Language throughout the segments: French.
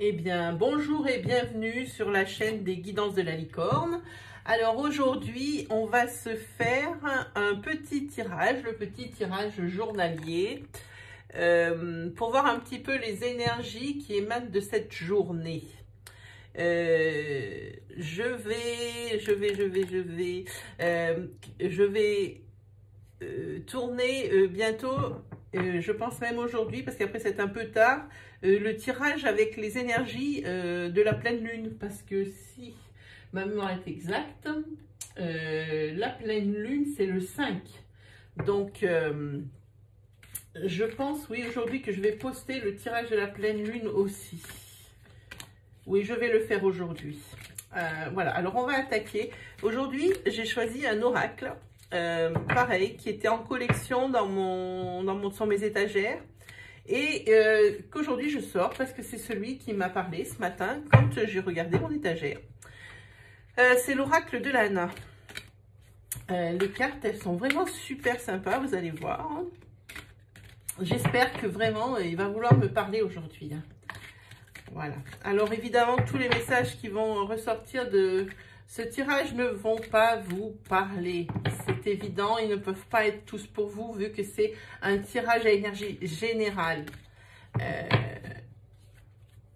Eh bien, bonjour et bienvenue sur la chaîne des guidances de la licorne. Alors aujourd'hui, on va se faire un petit tirage, le petit tirage journalier, pour voir un petit peu les énergies qui émanent de cette journée. Je vais tourner bientôt, je pense même aujourd'hui, parce qu'après c'est un peu tard, le tirage avec les énergies de la pleine lune, parce que si ma mémoire est exacte, la pleine lune c'est le 5. Donc je pense, oui, aujourd'hui que je vais poster le tirage de la pleine lune aussi. Oui, je vais le faire aujourd'hui. Voilà, alors on va attaquer. Aujourd'hui, j'ai choisi un oracle, pareil, qui était en collection sur mes étagères. Et qu'aujourd'hui je sors parce que c'est celui qui m'a parlé ce matin quand j'ai regardé mon étagère. C'est l'oracle de l'Anna. Les cartes, elles sont vraiment super sympas, vous allez voir. J'espère que vraiment, il va vouloir me parler aujourd'hui. Voilà. Alors évidemment, tous les messages qui vont ressortir de ce tirage ne vont pas vous parler. C'est évident, ils ne peuvent pas être tous pour vous vu que c'est un tirage à énergie générale.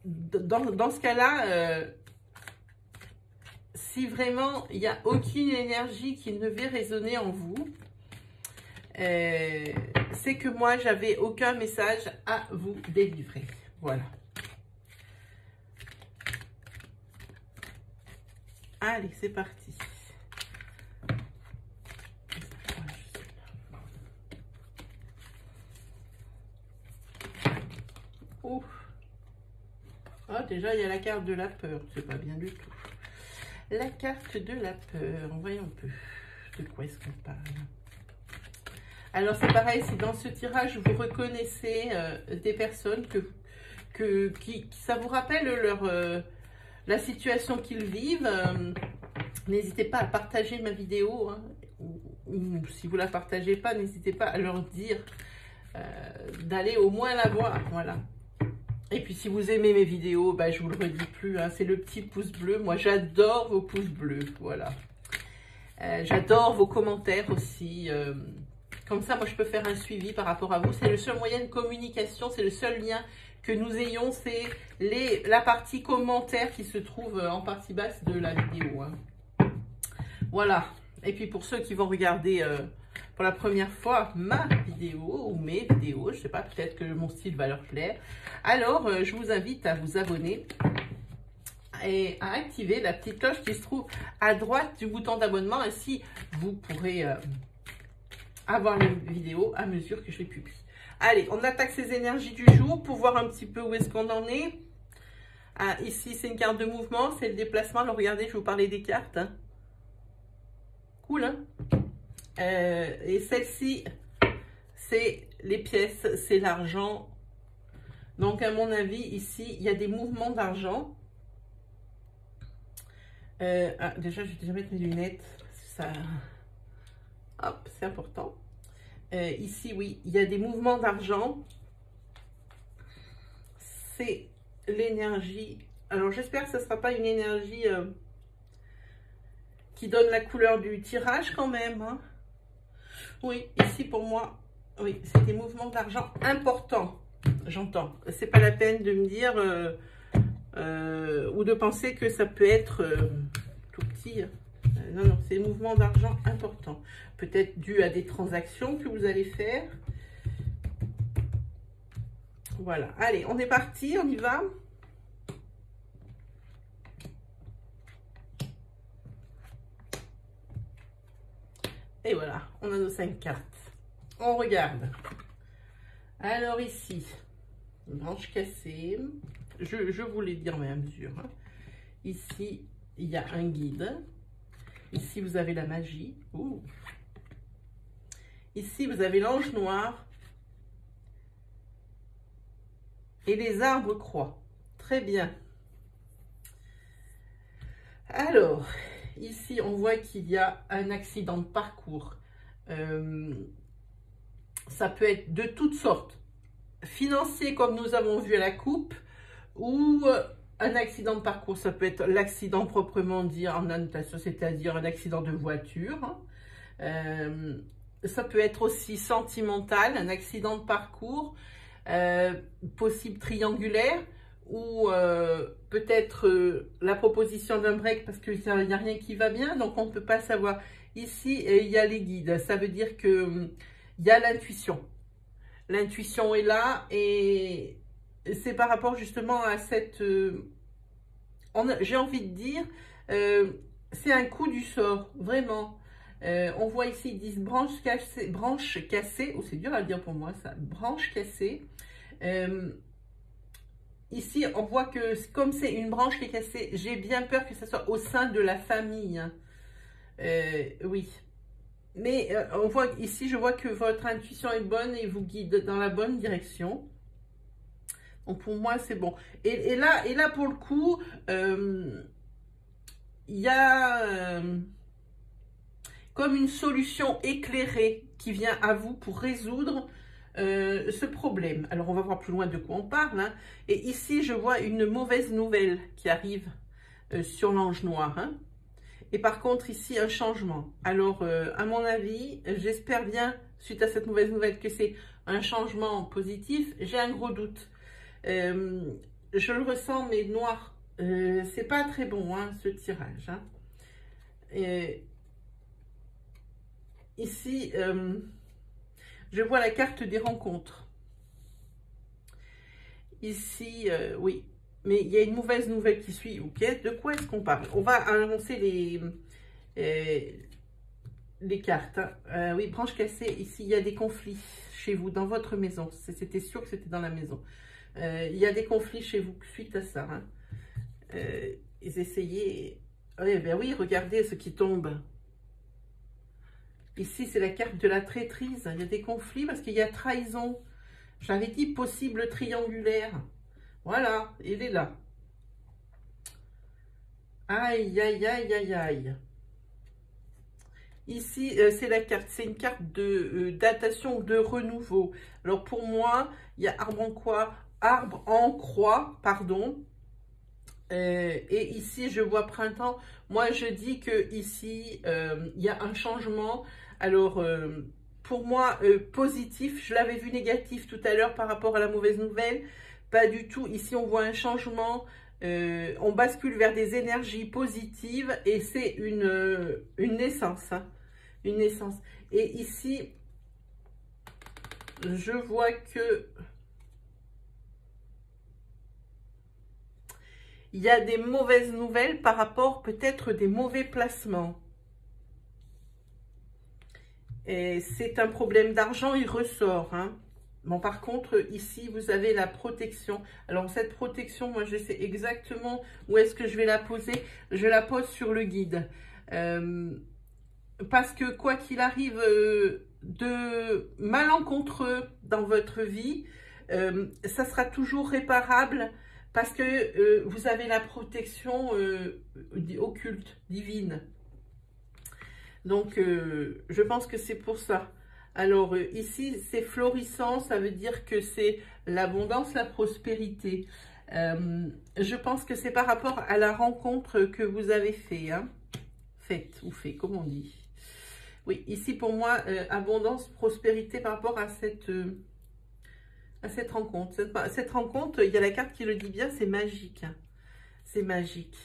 Dans ce cas-là, si vraiment il n'y a aucune énergie qui ne veut résonner en vous, c'est que moi, j'avais aucun message à vous délivrer. Voilà. Allez, c'est parti. Ouf. Ah, déjà, il y a la carte de la peur. C'est pas bien du tout. La carte de la peur. Voyons un peu de quoi est-ce qu'on parle. Alors, c'est pareil, si dans ce tirage, vous reconnaissez des personnes qui ça vous rappelle la situation qu'ils vivent, n'hésitez pas à partager ma vidéo, hein, ou si vous ne la partagez pas, n'hésitez pas à leur dire d'aller au moins la voir, voilà. Et puis si vous aimez mes vidéos, bah, je vous le redis plus, hein, c'est le petit pouce bleu, moi j'adore vos pouces bleus, voilà. J'adore vos commentaires aussi, comme ça moi je peux faire un suivi par rapport à vous, c'est le seul moyen de communication, c'est le seul lien que nous ayons, c'est la partie commentaires qui se trouve en partie basse de la vidéo. Hein. Voilà. Et puis pour ceux qui vont regarder pour la première fois ma vidéo ou mes vidéos, je ne sais pas, peut-être que mon style va leur plaire. Alors, je vous invite à vous abonner et à activer la petite cloche qui se trouve à droite du bouton d'abonnement. Ainsi, vous pourrez avoir les vidéos à mesure que je les publie. Allez, on attaque ces énergies du jour pour voir un petit peu où est-ce qu'on en est. Ah, ici, c'est une carte de mouvement, c'est le déplacement. Alors, regardez, je vais vous parler des cartes. Hein. Cool, hein? Et celle-ci, c'est les pièces, c'est l'argent. Donc, à mon avis, ici, il y a des mouvements d'argent. Déjà, je vais déjà mettre mes lunettes. Ça... Hop, c'est important. Ici, oui, il y a des mouvements d'argent. C'est l'énergie. Alors, j'espère que ce ne sera pas une énergie qui donne la couleur du tirage quand même. Hein. Oui, ici, pour moi, oui, c'est des mouvements d'argent importants. J'entends. C'est pas la peine de me dire ou de penser que ça peut être tout petit. Non, non, c'est des mouvements d'argent importants. Peut-être dû à des transactions que vous allez faire. Voilà. Allez, on est parti, on y va. Et voilà, on a nos 5 cartes. On regarde. Alors ici, une branche cassée. Je vous l'ai dit en même mesure. Hein. Ici, il y a un guide. Ici, vous avez la magie. Ouh. Ici, vous avez l'ange noir et les arbres croix. Très bien. Alors, ici, on voit qu'il y a un accident de parcours. Ça peut être de toutes sortes. Financier, comme nous avons vu à la coupe, ou un accident de parcours. Ça peut être l'accident proprement dit en annotation, c'est-à-dire un accident de voiture. Ça peut être aussi sentimental, un accident de parcours, possible triangulaire, ou peut-être la proposition d'un break parce qu'il n'y a rien qui va bien, donc on ne peut pas savoir. Ici, il y a les guides, ça veut dire que il y a l'intuition. L'intuition est là et c'est par rapport justement à cette... j'ai envie de dire, c'est un coup du sort, vraiment. On voit ici, ils disent branche cassée, oh c'est dur à dire pour moi ça, branche cassée. Ici, on voit que comme c'est une branche qui est cassée, j'ai bien peur que ça soit au sein de la famille. Oui. Mais on voit ici, je vois que votre intuition est bonne et vous guide dans la bonne direction. Donc pour moi, c'est bon. Et là, pour le coup, il y a comme une solution éclairée qui vient à vous pour résoudre ce problème. Alors, on va voir plus loin de quoi on parle. Hein. Et ici, je vois une mauvaise nouvelle qui arrive sur l'ange noir. Hein. Et par contre, ici, un changement. Alors, à mon avis, j'espère bien, suite à cette mauvaise nouvelle, que c'est un changement positif. J'ai un gros doute. Je le ressens, mais noir. C'est pas très bon, hein, ce tirage. Hein. Ici, je vois la carte des rencontres. Ici, oui. Mais il y a une mauvaise nouvelle qui suit. Ok, de quoi est-ce qu'on parle? On va annoncer les cartes. Hein. Oui, branche cassée. Ici, il y a des conflits chez vous, dans votre maison. C'était sûr que c'était dans la maison. Il y a des conflits chez vous suite à ça. Hein. Ils essayaient... Oui, ben oui, regardez ce qui tombe. Ici, c'est la carte de la traîtrise. Il y a des conflits parce qu'il y a trahison. J'avais dit possible triangulaire. Voilà, il est là. Aïe, aïe, aïe, aïe, aïe. Ici, c'est la carte. C'est une carte de datation de renouveau. Alors, pour moi, il y a arbre en croix, pardon. Et ici, je vois printemps. Moi, je dis que ici, il y a un changement. Alors, pour moi, positif. Je l'avais vu négatif tout à l'heure par rapport à la mauvaise nouvelle. Pas du tout. Ici, on voit un changement. On bascule vers des énergies positives et c'est une naissance. Hein, une naissance. Et ici, je vois que... il y a des mauvaises nouvelles par rapport peut-être des mauvais placements. Et c'est un problème d'argent, il ressort. Hein. Bon, par contre, ici, vous avez la protection. Alors, cette protection, moi, je sais exactement où est-ce que je vais la poser. Je la pose sur le guide. Parce que, quoi qu'il arrive de malencontreux dans votre vie, ça sera toujours réparable parce que vous avez la protection occulte, divine. Donc, je pense que c'est pour ça. Alors, ici, c'est florissant, ça veut dire que c'est l'abondance, la prospérité. Je pense que c'est par rapport à la rencontre que vous avez fait, hein. Faite ou fait, comme on dit. Oui, ici, pour moi, abondance, prospérité par rapport à cette rencontre. Cette rencontre, il y a la carte qui le dit bien, c'est magique. Hein. C'est magique.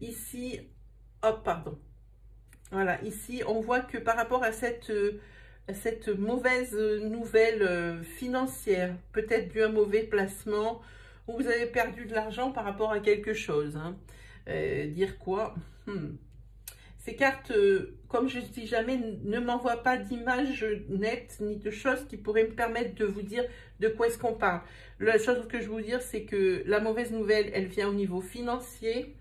Ici, hop, pardon. Voilà, ici, on voit que par rapport à cette mauvaise nouvelle financière, peut-être dû à un mauvais placement, où vous avez perdu de l'argent par rapport à quelque chose. Hein. Dire quoi? Ces cartes, comme je dis jamais, ne m'envoient pas d'image nette ni de choses qui pourraient me permettre de vous dire de quoi est-ce qu'on parle. La chose que je veux vous dire, c'est que la mauvaise nouvelle, elle vient au niveau financier.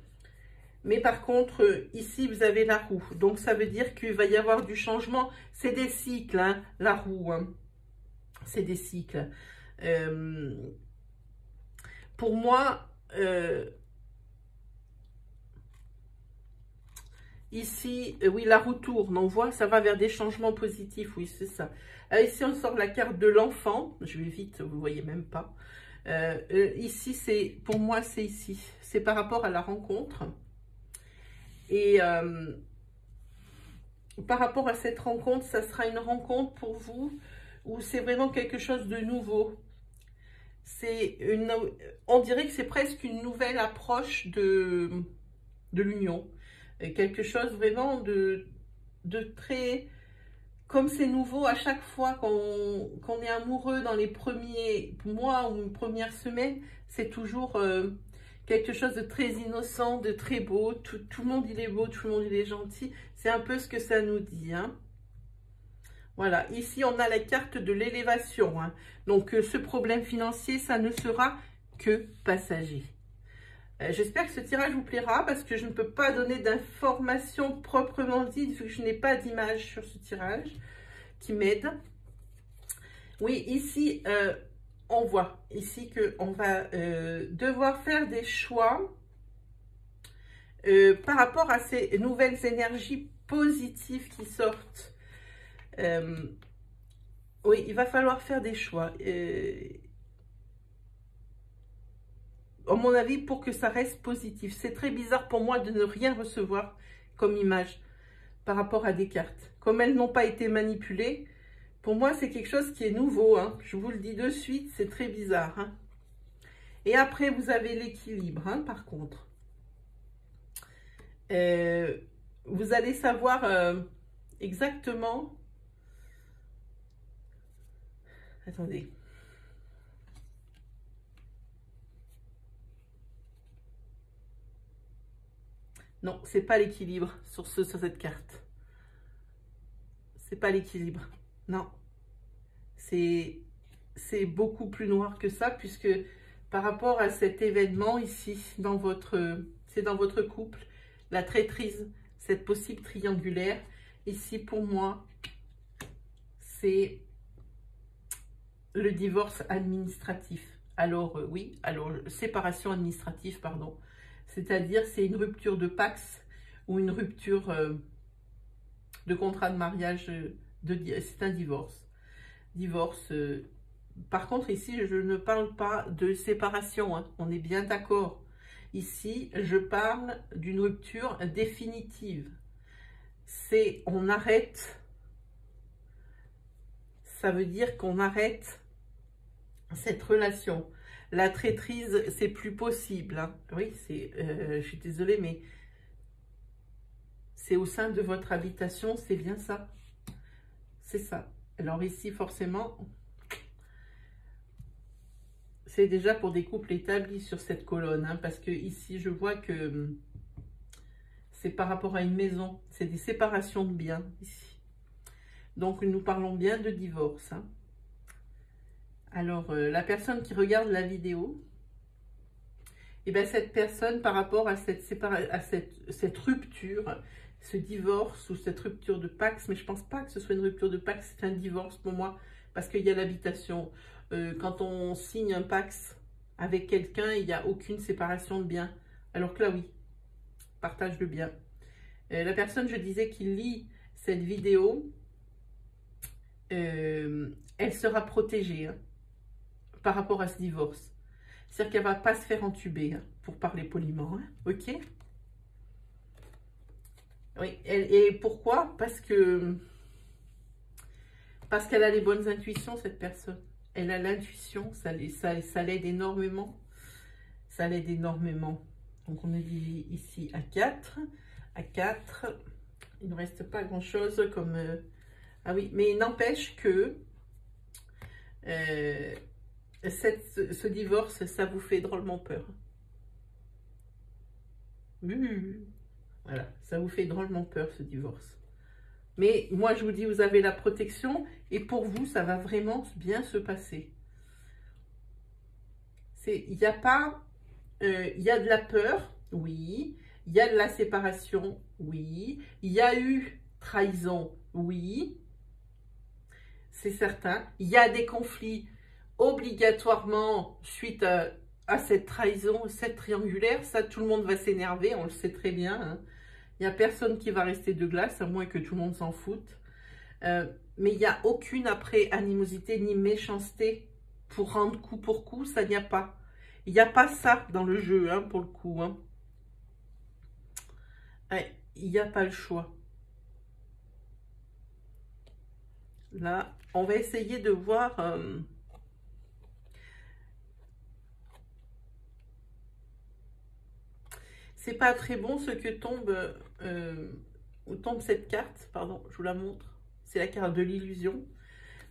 Mais par contre, ici, vous avez la roue. Donc, ça veut dire qu'il va y avoir du changement. C'est des cycles, hein, la roue. Hein. C'est des cycles. Pour moi, Ici, oui, la roue tourne, on voit, ça va vers des changements positifs, oui, c'est ça. Ici, on sort la carte de l'enfant, je vais vite, vous voyez même pas. Ici, c'est, pour moi, c'est ici, c'est par rapport à la rencontre. Et par rapport à cette rencontre, ça sera une rencontre pour vous où c'est vraiment quelque chose de nouveau. On dirait que c'est presque une nouvelle approche de l'union. Quelque chose vraiment de très... Comme c'est nouveau, à chaque fois qu'on est amoureux dans les premiers mois ou premières semaines, c'est toujours quelque chose de très innocent, de très beau. Tout le monde, il est beau, tout le monde, il est gentil. C'est un peu ce que ça nous dit, hein. Voilà, ici, on a la carte de l'élévation, hein. Donc, ce problème financier, ça ne sera que passager. J'espère que ce tirage vous plaira parce que je ne peux pas donner d'informations proprement dites vu que je n'ai pas d'image sur ce tirage qui m'aide. Oui, ici, on voit ici qu'on va devoir faire des choix par rapport à ces nouvelles énergies positives qui sortent. Oui, il va falloir faire des choix. À mon avis, pour que ça reste positif. C'est très bizarre pour moi de ne rien recevoir comme image par rapport à des cartes. Comme elles n'ont pas été manipulées, pour moi, c'est quelque chose qui est nouveau, hein. Je vous le dis de suite, c'est très bizarre, hein. Et après, vous avez l'équilibre, hein, par contre. Vous allez savoir exactement... Attendez. Non, c'est pas l'équilibre sur cette carte. C'est pas l'équilibre. Non. C'est beaucoup plus noir que ça, puisque par rapport à cet événement ici, c'est dans votre couple, la traîtrise, cette possible triangulaire, ici pour moi, c'est le divorce administratif. Alors oui, alors séparation administrative, pardon. C'est-à-dire, c'est une rupture de Pax ou une rupture de contrat de mariage, c'est un divorce. Divorce. Par contre, ici, je ne parle pas de séparation, hein, on est bien d'accord. Ici, je parle d'une rupture définitive. C'est, on arrête, ça veut dire qu'on arrête cette relation. La traîtrise, c'est plus possible, hein. Oui, je suis désolée, mais c'est au sein de votre habitation, c'est bien ça. C'est ça. Alors ici, forcément, c'est déjà pour des couples établis sur cette colonne, hein, parce que ici, je vois que c'est par rapport à une maison. C'est des séparations de biens, ici. Donc, nous parlons bien de divorce, hein. Alors, la personne qui regarde la vidéo, et bien cette personne, par rapport à cette rupture, ce divorce ou cette rupture de Pax, mais je ne pense pas que ce soit une rupture de Pax, c'est un divorce pour moi, parce qu'il y a l'habitation. Quand on signe un Pax avec quelqu'un, il n'y a aucune séparation de biens. Alors que là, oui, partage de biens. La personne, je disais, qui lit cette vidéo, elle sera protégée, hein, par rapport à ce divorce. C'est-à-dire qu'elle ne va pas se faire entuber, hein, pour parler poliment, hein, ok? Oui, et pourquoi? Parce qu'elle a les bonnes intuitions, cette personne. Elle a l'intuition, ça l'aide énormément. Ça l'aide énormément. Donc, on est dit ici à 4. À 4, il ne reste pas grand-chose comme... Ah oui, mais il n'empêche que ce divorce, ça vous fait drôlement peur. Voilà, ça vous fait drôlement peur, ce divorce. Mais moi, je vous dis, vous avez la protection et pour vous, ça va vraiment bien se passer. Il n'y a pas... il y a de la peur, oui. Il y a de la séparation, oui. Il y a eu trahison, oui. C'est certain. Il y a des conflits obligatoirement suite à cette trahison, cette triangulaire. Ça, tout le monde va s'énerver, on le sait très bien, hein. Il n'y a personne qui va rester de glace, à moins que tout le monde s'en foute. Mais il n'y a aucune après animosité ni méchanceté pour rendre coup pour coup, ça n'y a pas. Il n'y a pas ça dans le jeu, hein, pour le coup. Hein. Ouais, il n'y a pas le choix. Là, on va essayer de voir... c'est pas très bon ce que tombe cette carte. Pardon, je vous la montre. C'est la carte de l'illusion.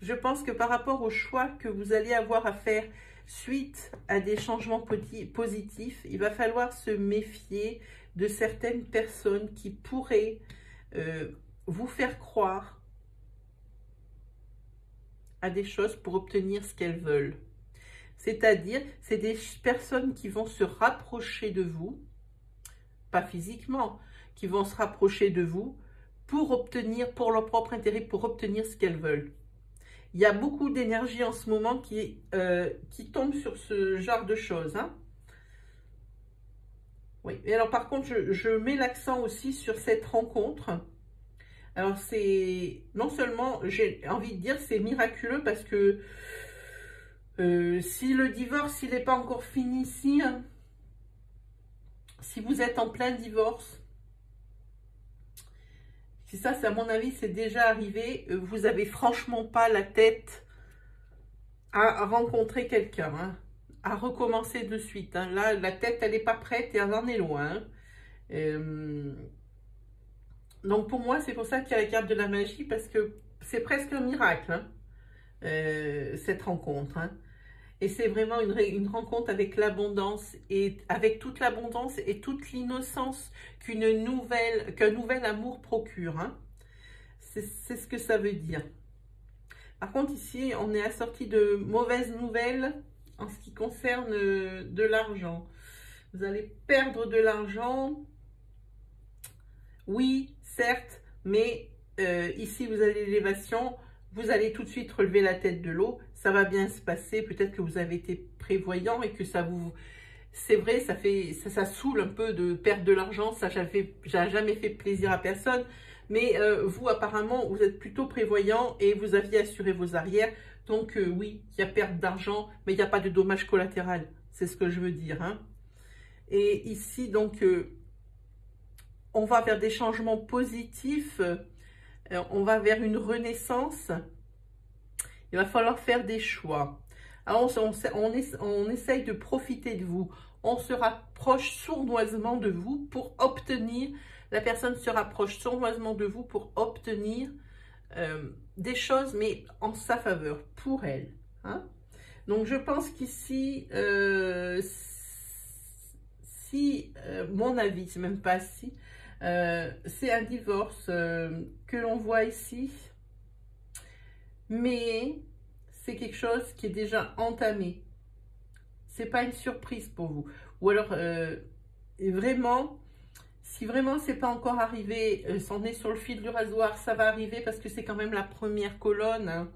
Je pense que par rapport au choix que vous allez avoir à faire suite à des changements positifs, il va falloir se méfier de certaines personnes qui pourraient vous faire croire à des choses pour obtenir ce qu'elles veulent. C'est-à-dire, c'est des personnes qui vont se rapprocher de vous, pas physiquement, qui vont se rapprocher de vous pour obtenir, pour leur propre intérêt, pour obtenir ce qu'elles veulent. Il y a beaucoup d'énergie en ce moment qui tombe sur ce genre de choses. Hein. Oui, et alors par contre, je mets l'accent aussi sur cette rencontre. Alors c'est, non seulement, j'ai envie de dire, c'est miraculeux parce que si le divorce, il n'est pas encore fini ici, hein, si vous êtes en plein divorce, si ça, c'est à mon avis, c'est déjà arrivé, vous n'avez franchement pas la tête à rencontrer quelqu'un, hein, à recommencer de suite. Hein. Là, la tête, elle n'est pas prête et elle en est loin. Donc pour moi, c'est pour ça qu'il y a la carte de la magie, parce que c'est presque un miracle, hein, cette rencontre. Hein. Et c'est vraiment une rencontre avec l'abondance, et avec toute l'abondance et toute l'innocence qu'un nouvel amour procure. Hein. C'est ce que ça veut dire. Par contre, ici, on est assorti de mauvaises nouvelles en ce qui concerne de l'argent. Vous allez perdre de l'argent. Oui, certes, mais ici, vous avez l'élévation. Vous allez tout de suite relever la tête de l'eau. Ça va bien se passer. Peut-être que vous avez été prévoyant et que ça vous... C'est vrai, ça saoule un peu de perdre de l'argent. Ça n'a jamais fait plaisir à personne. Mais vous, apparemment, vous êtes plutôt prévoyant et vous aviez assuré vos arrières. Donc, oui, il y a perte d'argent, mais il n'y a pas de dommage collatéral. C'est ce que je veux dire. Hein. Et ici, donc, on va vers des changements positifs. On va vers une renaissance. Il va falloir faire des choix. Alors, on essaye de profiter de vous. On se rapproche sournoisement de vous pour obtenir... La personne se rapproche sournoisement de vous pour obtenir des choses, mais en sa faveur, pour elle. Hein. Donc, je pense qu'ici, mon avis, c'est même pas si, c'est un divorce que l'on voit ici, mais c'est quelque chose qui est déjà entamé. C'est pas une surprise pour vous. Ou alors, vraiment... Si vraiment c'est pas encore arrivé, c'en est sur le fil du rasoir, ça va arriver parce que c'est quand même la première colonne. Hein.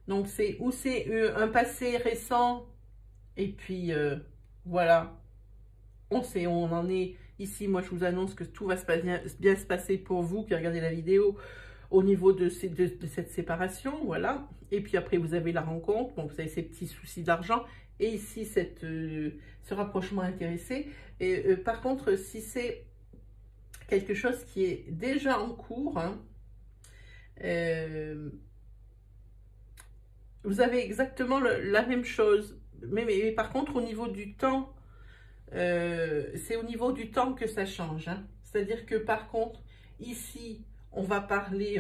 Donc c'est un passé récent et puis voilà, on en est ici. Moi je vous annonce que tout va bien se passer pour vous qui regardez la vidéo au niveau de cette séparation, voilà. Et puis après vous avez la rencontre, donc vous avez ces petits soucis d'argent et ici ce rapprochement intéressé. Et par contre, si c'est quelque chose qui est déjà en cours, hein, vous avez exactement la même chose, mais par contre au niveau du temps, c'est au niveau du temps que ça change, hein. C'est-à-dire que par contre ici on va parler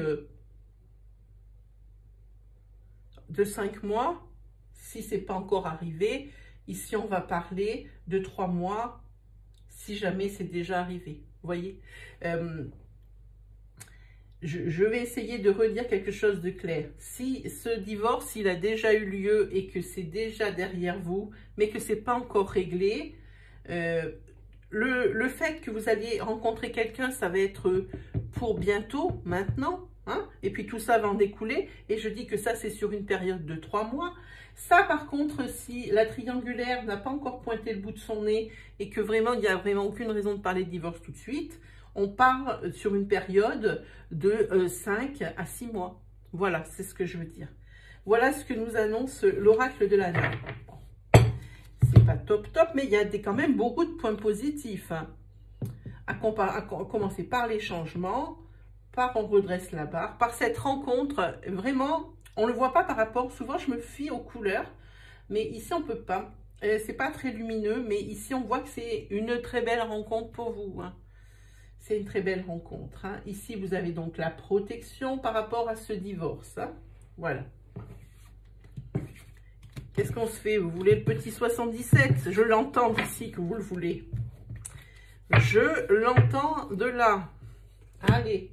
de 5 mois, si c'est pas encore arrivé. Ici on va parler de 3 mois, si jamais c'est déjà arrivé. Vous voyez, je vais essayer de redire quelque chose de clair. Si ce divorce, il a déjà eu lieu et que c'est déjà derrière vous, mais que c'est pas encore réglé, le fait que vous alliez rencontrer quelqu'un, ça va être pour bientôt, maintenant, hein, et puis tout ça va en découler, et je dis que ça, c'est sur une période de 3 mois. Ça, par contre, si la triangulaire n'a pas encore pointé le bout de son nez et que vraiment, il n'y a vraiment aucune raison de parler de divorce tout de suite, on part sur une période de 5 à 6 mois. Voilà, c'est ce que je veux dire. Voilà ce que nous annonce l'oracle de l'année. C'est pas top, mais il y a quand même beaucoup de points positifs. Hein. À commencer par les changements, par on redresse la barre, par cette rencontre. Vraiment, on ne le voit pas par rapport. Souvent, je me fie aux couleurs, mais ici, on peut pas. C'est pas très lumineux, mais ici, on voit que c'est une très belle rencontre pour vous. Hein. C'est une très belle rencontre. Hein. Ici, vous avez donc la protection par rapport à ce divorce. Hein. Voilà. Qu'est-ce qu'on se fait? Vous voulez le petit 77? Je l'entends d'ici que vous le voulez. Je l'entends de là. Allez.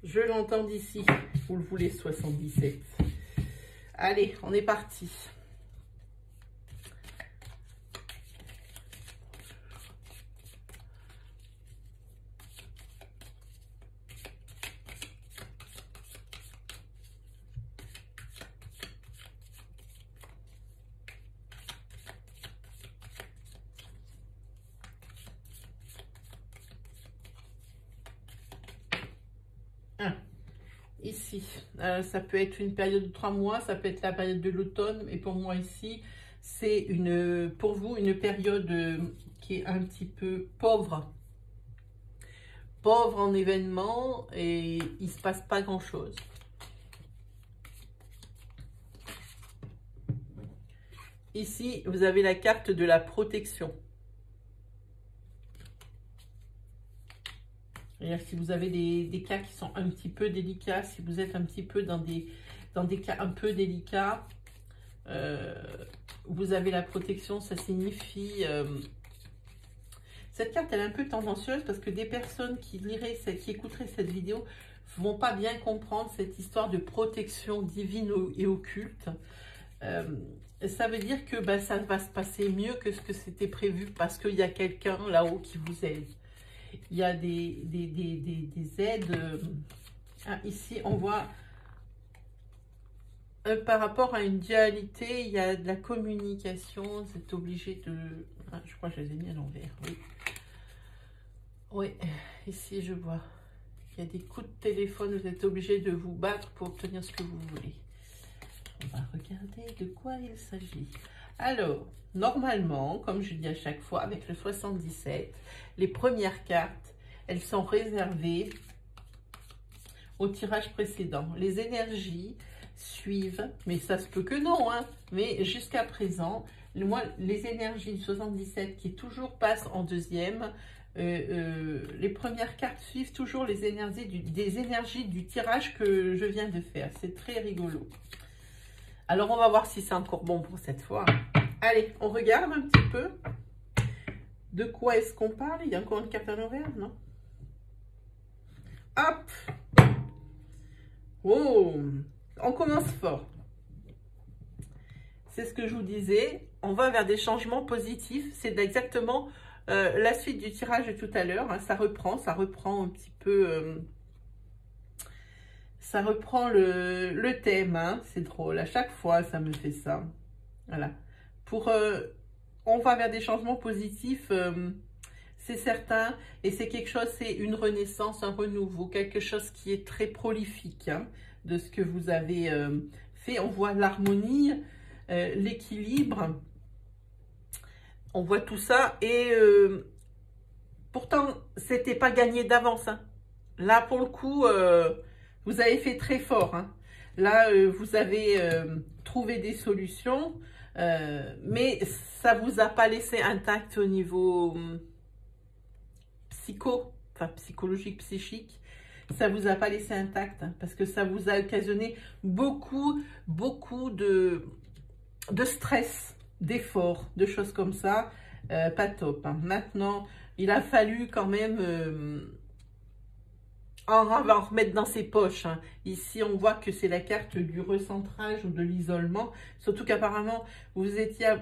Je l'entends d'ici. Vous le voulez, 77. Allez, on est parti. Ici, ça peut être une période de 3 mois, ça peut être la période de l'automne, et pour moi ici, c'est pour vous une période qui est un petit peu pauvre. Pauvre en événements, et il ne se passe pas grand-chose. Ici, vous avez la carte de la protection. Si vous avez des cas qui sont un petit peu délicats, si vous êtes un petit peu dans des cas un peu délicats, vous avez la protection, ça signifie... cette carte, elle est un peu tendancieuse parce que des personnes qui écouteraient cette vidéo ne vont pas bien comprendre cette histoire de protection divine et occulte. Ça veut dire que ça va se passer mieux que ce que c'était prévu parce qu'il y a quelqu'un là-haut qui vous aide. Il y a des aides. Ici, on voit par rapport à une dualité, il y a de la communication. Vous êtes obligé de... je crois que je les ai mis à l'envers. Oui. Oui, ici, je vois. Il y a des coups de téléphone. Vous êtes obligé de vous battre pour obtenir ce que vous voulez. On va regarder de quoi il s'agit. Alors, normalement, comme je dis à chaque fois, avec le 77, les premières cartes, elles sont réservées au tirage précédent. Les énergies suivent, mais ça se peut que non, hein, mais jusqu'à présent, moi, les énergies du 77 qui toujours passent en deuxième, les premières cartes suivent toujours les énergies des énergies du tirage que je viens de faire. C'est très rigolo. Alors, on va voir si c'est encore bon pour cette fois. Allez, on regarde un petit peu. De quoi est-ce qu'on parle? Il y a encore une carte à l'envers, non? Hop! Oh! On commence fort. C'est ce que je vous disais. On va vers des changements positifs. C'est exactement la suite du tirage de tout à l'heure. Hein. Ça reprend un petit peu... ça reprend le thème, hein. C'est drôle, à chaque fois ça me fait ça. Voilà. On va vers des changements positifs, c'est certain, et c'est quelque chose, c'est une renaissance, un renouveau, quelque chose qui est très prolifique, hein, de ce que vous avez fait. On voit l'harmonie, l'équilibre, on voit tout ça, et pourtant, c'était pas gagné d'avance, hein. Là, pour le coup... vous avez fait très fort. Hein. Là, vous avez trouvé des solutions, mais ça ne vous a pas laissé intact au niveau psychologique, psychique. Ça ne vous a pas laissé intact hein, parce que ça vous a occasionné beaucoup de stress, d'efforts, de choses comme ça. Pas top. Hein. Maintenant, il a fallu quand même... on va en remettre dans ses poches. Hein. Ici, on voit que c'est la carte du recentrage ou de l'isolement. Surtout qu'apparemment, vous étiez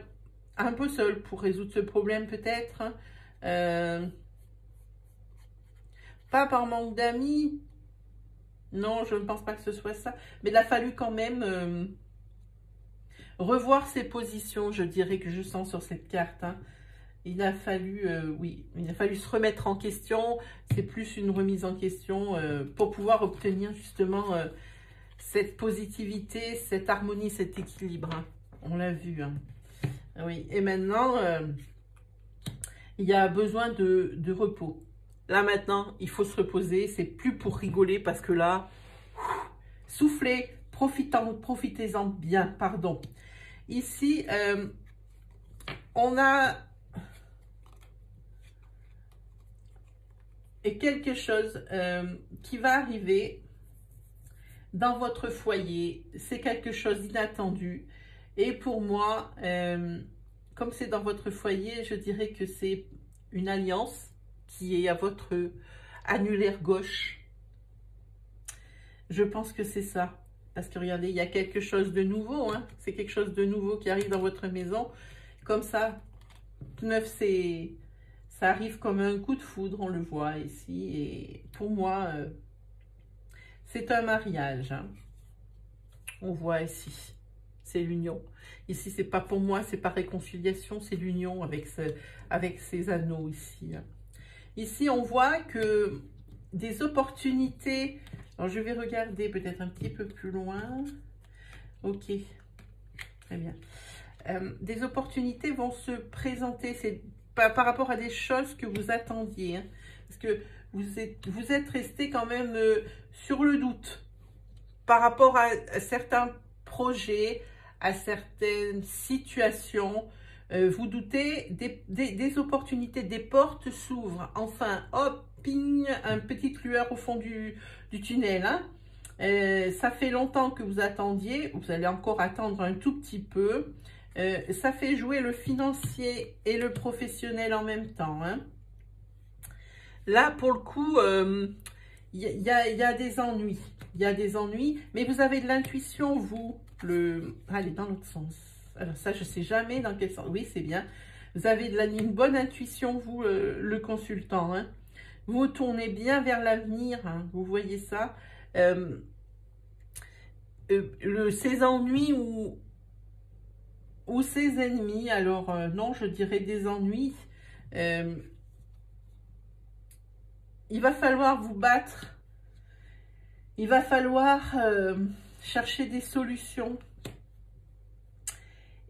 un peu seul pour résoudre ce problème peut-être. Hein. Pas par manque d'amis. Non, je ne pense pas que ce soit ça. Mais il a fallu quand même revoir ses positions, je dirais que je sens sur cette carte. Hein. Il a fallu, oui, il a fallu se remettre en question. C'est plus une remise en question pour pouvoir obtenir justement cette positivité, cette harmonie, cet équilibre. Hein. On l'a vu. Hein. Oui, et maintenant, il y a besoin de repos. Là maintenant, il faut se reposer. C'est plus pour rigoler parce que là, soufflez, profitez-en bien, pardon. Ici, on a quelque chose qui va arriver dans votre foyer. C'est quelque chose d'inattendu. Et pour moi, comme c'est dans votre foyer, je dirais que c'est une alliance qui est à votre annulaire gauche. Je pense que c'est ça. Parce que regardez, il y a quelque chose de nouveau. Hein. C'est quelque chose de nouveau qui arrive dans votre maison. Comme ça, neuf, ça arrive comme un coup de foudre, on le voit ici. Et pour moi, c'est un mariage. Hein. On voit ici. C'est l'union. Ici, c'est pas pour moi, c'est pas réconciliation, c'est l'union avec ces anneaux ici. Hein. Ici, on voit que des opportunités... Alors, je vais regarder peut-être un petit peu plus loin. Ok, très bien. Des opportunités vont se présenter. C'est par rapport à des choses que vous attendiez. Hein, parce que vous êtes resté quand même sur le doute par rapport à certains projets, à certaines situations. Vous doutez des opportunités, des portes s'ouvrent. Enfin, hop, ping, une petite lueur au fond du tunnel. Hein. Ça fait longtemps que vous attendiez. Vous allez encore attendre un tout petit peu. Ça fait jouer le financier et le professionnel en même temps. Hein. Là, pour le coup, il y a des ennuis. Il y a des ennuis, mais vous avez de l'intuition, vous. Allez, dans l'autre sens. Alors ça, je ne sais jamais dans quel sens. Oui, c'est bien. Vous avez une bonne intuition, vous, le consultant. Hein. Vous tournez bien vers l'avenir. Hein. Vous voyez ça. Ces ennuis ou ces ennemis, alors non, je dirais des ennuis. Il va falloir vous battre. Il va falloir chercher des solutions.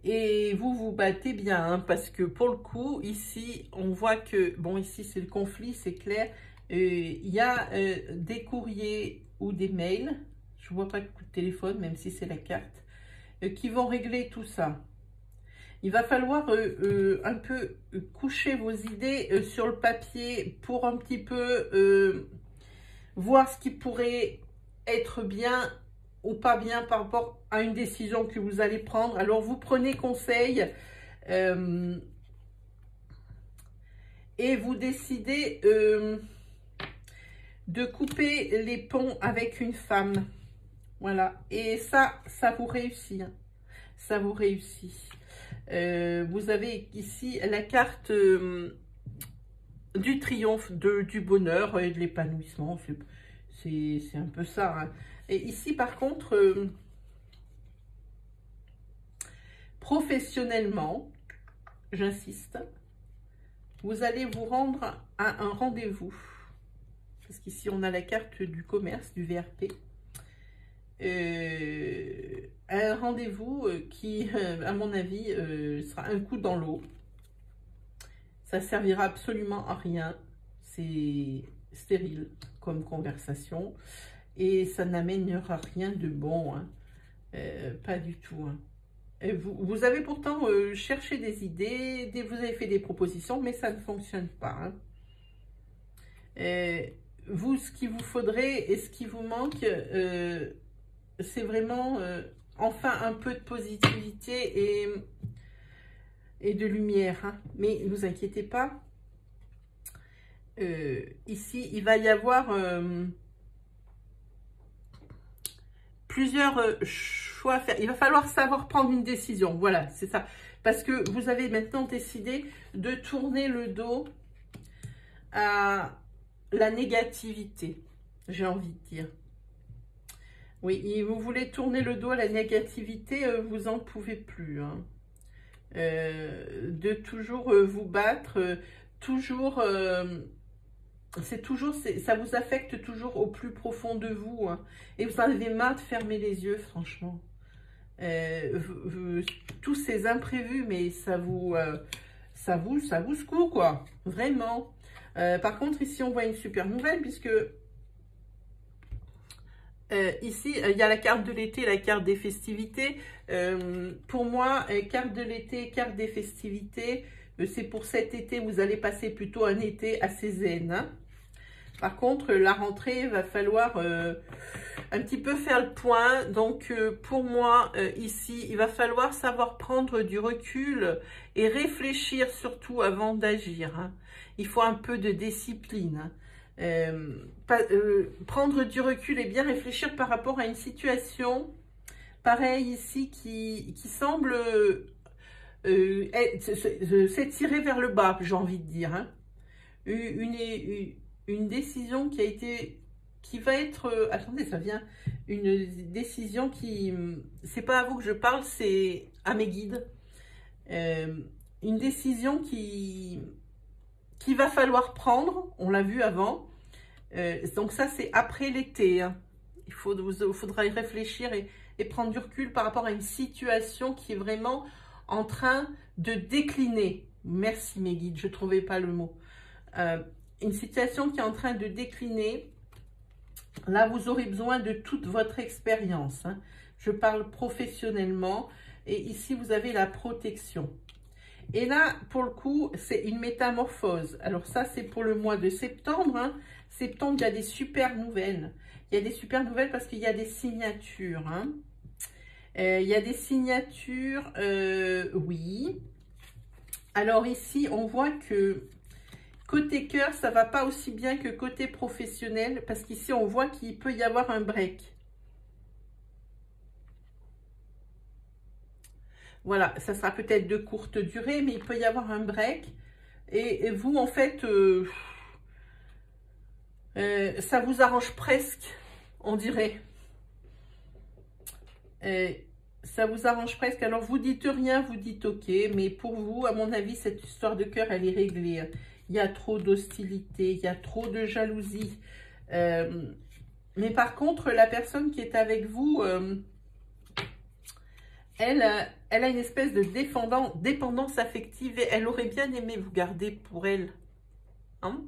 Et vous vous battez bien, hein, parce que pour le coup, ici, on voit que, bon, ici, c'est le conflit, c'est clair. Il y a des courriers ou des mails, je ne vois pas de coup de téléphone, même si c'est la carte, qui vont régler tout ça. Il va falloir un peu coucher vos idées sur le papier pour un petit peu voir ce qui pourrait être bien ou pas bien par rapport à une décision que vous allez prendre. Alors, vous prenez conseil et vous décidez de couper les ponts avec une femme. Voilà. Et ça vous réussit. Hein. Ça vous réussit. Vous avez ici la carte du triomphe, du bonheur et de l'épanouissement. C'est un peu ça. Hein. Et ici, par contre, professionnellement, j'insiste, vous allez vous rendre à un rendez-vous. Parce qu'ici, on a la carte du commerce, du VRP. Un rendez-vous qui, à mon avis, sera un coup dans l'eau. Ça servira absolument à rien. C'est stérile comme conversation. Et ça n'amènera rien de bon. Hein. Pas du tout. Hein. Vous avez pourtant cherché des idées, vous avez fait des propositions, mais ça ne fonctionne pas. Hein. Vous, ce qu'il vous faudrait et ce qui vous manque, c'est vraiment enfin un peu de positivité et de lumière. Hein. Mais ne vous inquiétez pas. Ici, il va y avoir plusieurs choix à faire. Il va falloir savoir prendre une décision. Voilà, c'est ça. Parce que vous avez maintenant décidé de tourner le dos à la négativité, j'ai envie de dire. Oui, et vous voulez tourner le dos à la négativité, vous en pouvez plus. Hein. De toujours vous battre, toujours, ça vous affecte toujours au plus profond de vous. Hein. Et vous en avez marre de fermer les yeux, franchement. Tous ces imprévus, mais ça vous secoue, quoi. Vraiment. Par contre, ici, on voit une super nouvelle, puisque ici, il y a la carte de l'été, la carte des festivités. Pour moi, carte de l'été, carte des festivités, c'est pour cet été, vous allez passer plutôt un été assez zen. Hein. Par contre, la rentrée, il va falloir un petit peu faire le point. Donc, pour moi, ici, il va falloir savoir prendre du recul et réfléchir surtout avant d'agir. Hein. Il faut un peu de discipline. Hein. Prendre du recul et bien réfléchir par rapport à une situation pareil ici qui semble s'étirer vers le bas, j'ai envie de dire. Hein. Une décision qui va être, attendez, ça vient, une décision qui, c'est pas à vous que je parle, c'est à mes guides. Une décision qu'il va falloir prendre, on l'a vu avant. Donc ça, c'est après l'été. Hein. Il faudra y réfléchir et prendre du recul par rapport à une situation qui est vraiment en train de décliner. Merci mes guides, je ne trouvais pas le mot. Une situation qui est en train de décliner. Là, vous aurez besoin de toute votre expérience. Hein. Je parle professionnellement. Et ici, vous avez la protection. Et là, pour le coup, c'est une métamorphose. Alors ça, c'est pour le mois de septembre. Hein. Septembre, il y a des super nouvelles. Il y a des super nouvelles parce qu'il y a des signatures. Hein. Il y a des signatures, oui. Alors ici, on voit que côté cœur, ça ne va pas aussi bien que côté professionnel. Parce qu'ici, on voit qu'il peut y avoir un break. Voilà, ça sera peut-être de courte durée, mais il peut y avoir un break. Et vous, en fait, ça vous arrange presque, on dirait. Ça vous arrange presque. Alors, vous dites rien, vous dites OK. Mais pour vous, à mon avis, cette histoire de cœur, elle est réglée. Il y a trop d'hostilité, il y a trop de jalousie. Mais par contre, la personne qui est avec vous... elle a une espèce de dépendance affective et elle aurait bien aimé vous garder pour elle. Hein?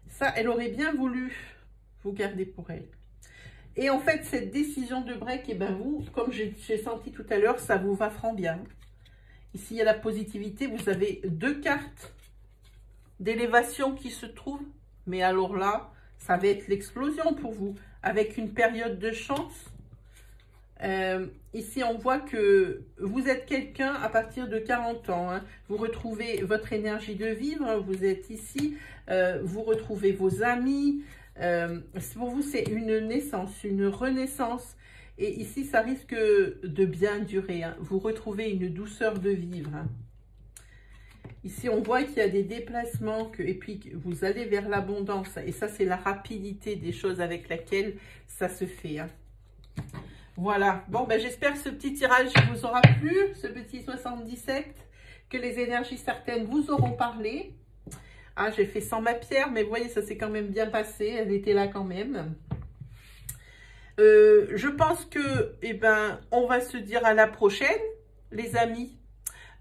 Ça, elle aurait bien voulu vous garder pour elle. Et en fait, cette décision de break, et ben vous, comme j'ai senti tout à l'heure, ça vous va franc bien. Ici, il y a la positivité. Vous avez 2 cartes d'élévation qui se trouvent. Mais alors là, ça va être l'explosion pour vous. Avec une période de chance. Ici, on voit que vous êtes quelqu'un à partir de 40 ans. Hein. Vous retrouvez votre énergie de vivre. Vous êtes ici. Vous retrouvez vos amis. Pour vous, c'est une naissance, une renaissance. Et ici, ça risque de bien durer. Hein. Vous retrouvez une douceur de vivre. Hein. Ici, on voit qu'il y a des déplacements et puis vous allez vers l'abondance. Et ça, c'est la rapidité des choses avec laquelle ça se fait. Hein. Voilà, bon, ben, j'espère que ce petit tirage vous aura plu, ce petit 77, que les énergies certaines vous auront parlé. Ah, j'ai fait sans ma pierre, mais vous voyez, ça s'est quand même bien passé, elle était là quand même. Je pense que, eh ben, on va se dire à la prochaine, les amis.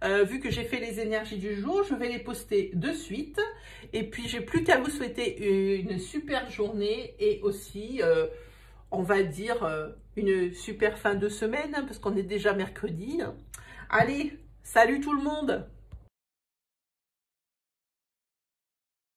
Vu que j'ai fait les énergies du jour, je vais les poster de suite. Et puis, j'ai plus qu'à vous souhaiter une super journée et aussi... on va dire une super fin de semaine, hein, parce qu'on est déjà mercredi. Hein. Allez, salut tout le monde!